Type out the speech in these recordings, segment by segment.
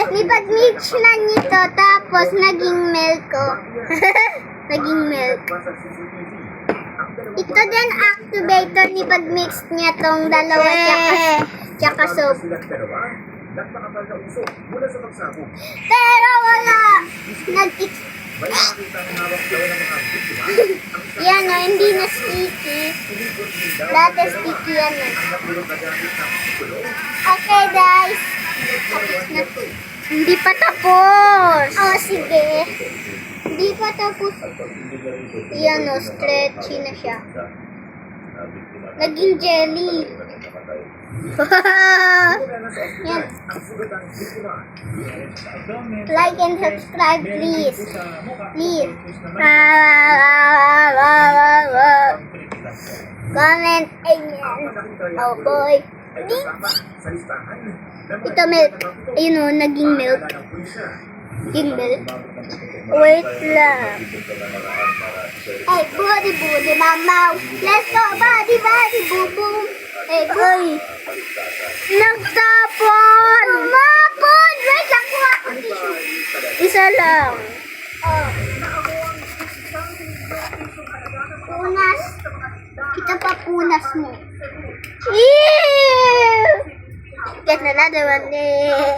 Nipag-mix na nito, tapos naging milk ko. Naging milk. Ito din activator ni pag-mix niya tong dalawa tsaka soap. Pero wala. Yan o, hindi na sticky. Dati sticky yan eh. Okay guys. Tapos na. Hindi pa tapos. Oh, sige. Hindi pa tapos. Yan o, stretchy na siya. Naging jelly. Yan. Like and subscribe please. Please. Comment. Ayan. Oh boy. Ito milk. Ayun o, naging milk. Naging milk. Wait lang. Hey, budi mamaw. Let's go, body, boom, boom. Hey, boy. Nagtapon! Tumapon! Wait lang, kuha ko tissue. Isa lang. Oh. Punas. Kita pa punas mo. Ew! Get another one eh.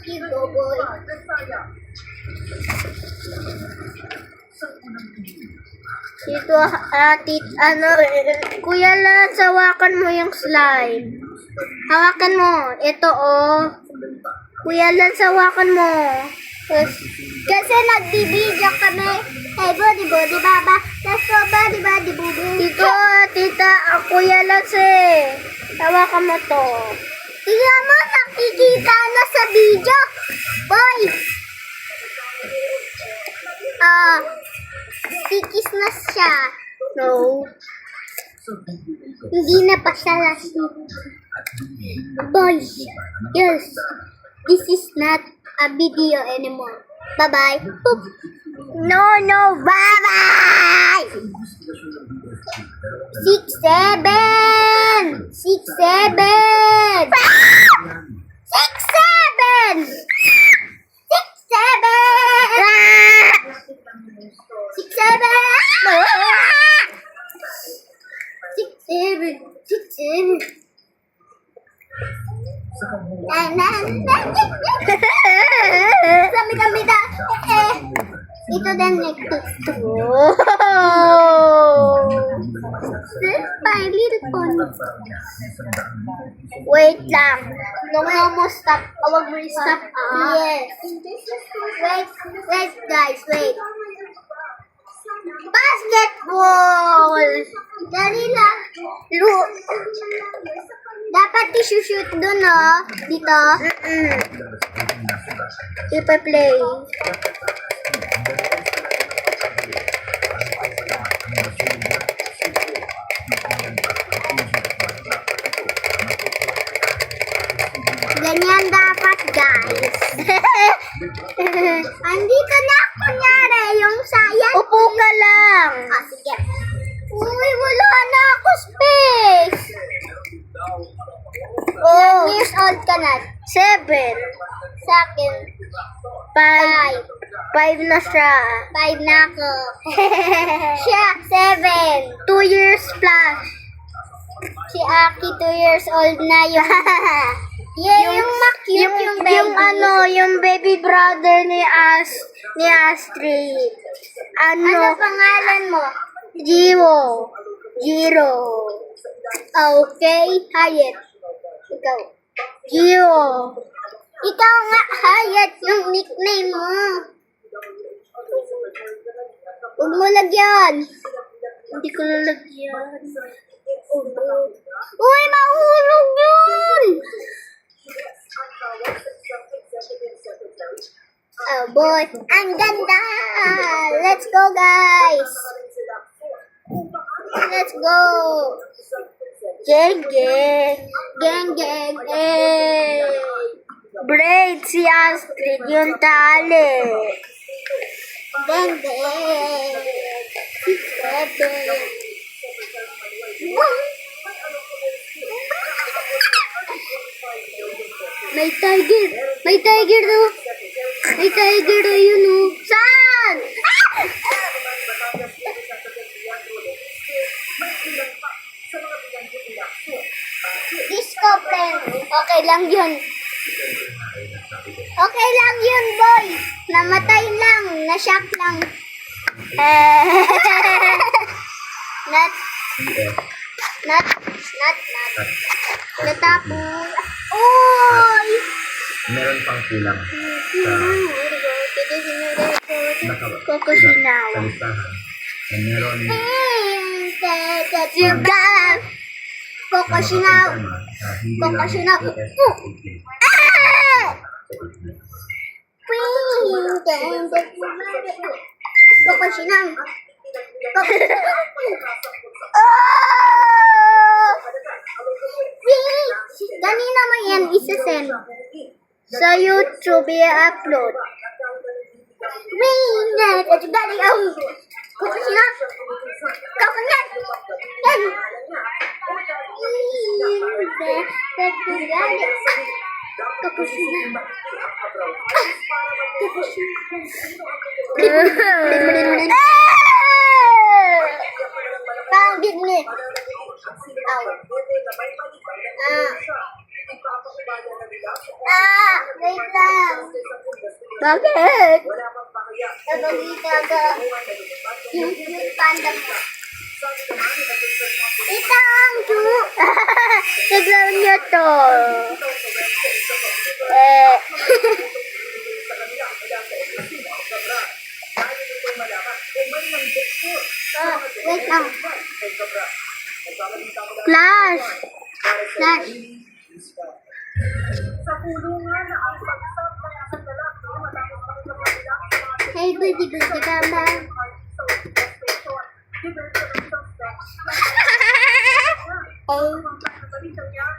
Here go, boy. Dito, Kuya Lance, hawakan mo yung slime. Hawakan mo. Ito, oh. Kuya Lance, hawakan mo. Kasi nagbibideo kami. Hey, body, baba. Let's go, body, bubu. Dito, tita, Kuya Lance, eh. Hawakan mo to. Tingnan mo, nakikita na sa video. Boy. Stikis na siya. No. Hindi na pa siya last. Boys. Yes. This is not a video anymore. Bye-bye. No. Bye-bye. 6, 7. 6, 7. 6, 7. 6, 7. 6, 7. Kami da. Ito din next. My little pony. Wait lang. No mo stop. Huwag mo stop. Yes. Wait guys. Wait. Basketball. Dali lang. Dapat i-shoot dun, oh. Dito. Ipa-play. Ganyan dapat, guys. Andito na, kunyari, yung sayang. Upo ka lang. Sige. Uy, wala na ako space. Oh. Years old ka na? 7. Sa akin. 5 na siya. 5 na ako. Siya, 7. 2 years plus. Si Aki, 2 years old na yun. Yung cute yung baby. Yung baby brother ni Astrid. Ano pangalan mo? Jiro. Okay, Hayet. Ikaw. Jiro. Ikaw nga, Hayet, yung nickname mo. Huwag mo lagyan. Hindi ko lalagyan. Uy, mahulog yun! Oh boy, ang ganda! Let's go, guys! Let's go! Gang! Braid si Astrid yung tali. Gang! 6, 7. May tiger. May tiger do. May tiger do yun oh. Saan? Ah! Disco friend. Okay lang yun. Okay lang yun, boy. Namatay lang. Na-shock lang. Not. Natapos. Oy! Meron pang kulang Kokusinaw. sa listahan na meron Sugar. Kokusinaw. Kokusinaw. Ah! Kokusinaw. Oh! Kanina mo yan isa-send sa YouTube i-upload. Wing! Galing ang Kokusinaw. Kokusinaw. Yan. Pangit ni. Wait lang. Bakit? Nabagita ka. Yung panda mo. Ito ang Tignan niyo to. Wait lang. Flash. Flash. Hey, goody goody gamba.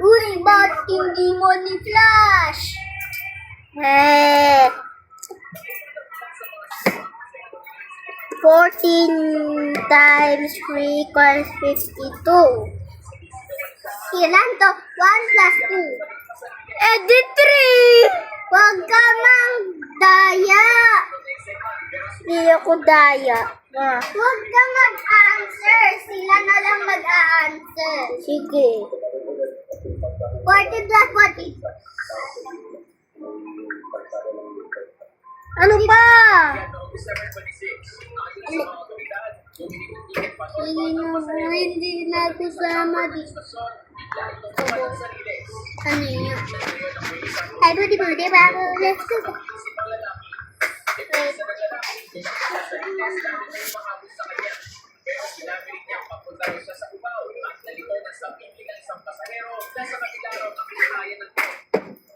Uy, ba't hindi mo ni Flash? Eh. 14 times 3 equals 52. Ilan to? 1 plus 2. Eh, di 3. Huwag ka mang daya. Hindi ako daya. Huwag ka mag-answer. Sila na lang mag-a-answer. Sige. 40 plus 40. Ano pa? Hindi nagkasama dito. Ano yun? Ay, buti bago. Let's go. Wait.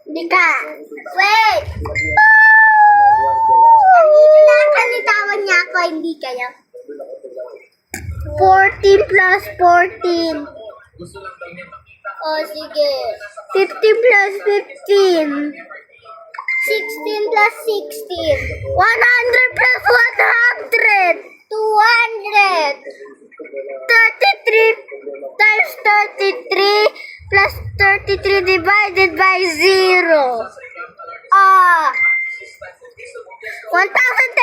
Hindi ka. Wait! Andito na kanitawan niya ako, hindi kayo. 14 plus 14. Oh, sige. 15 plus 15. 16 plus 16. 100 plus 100. 200. 33 times 33 plus 33 divided by 0. 1,000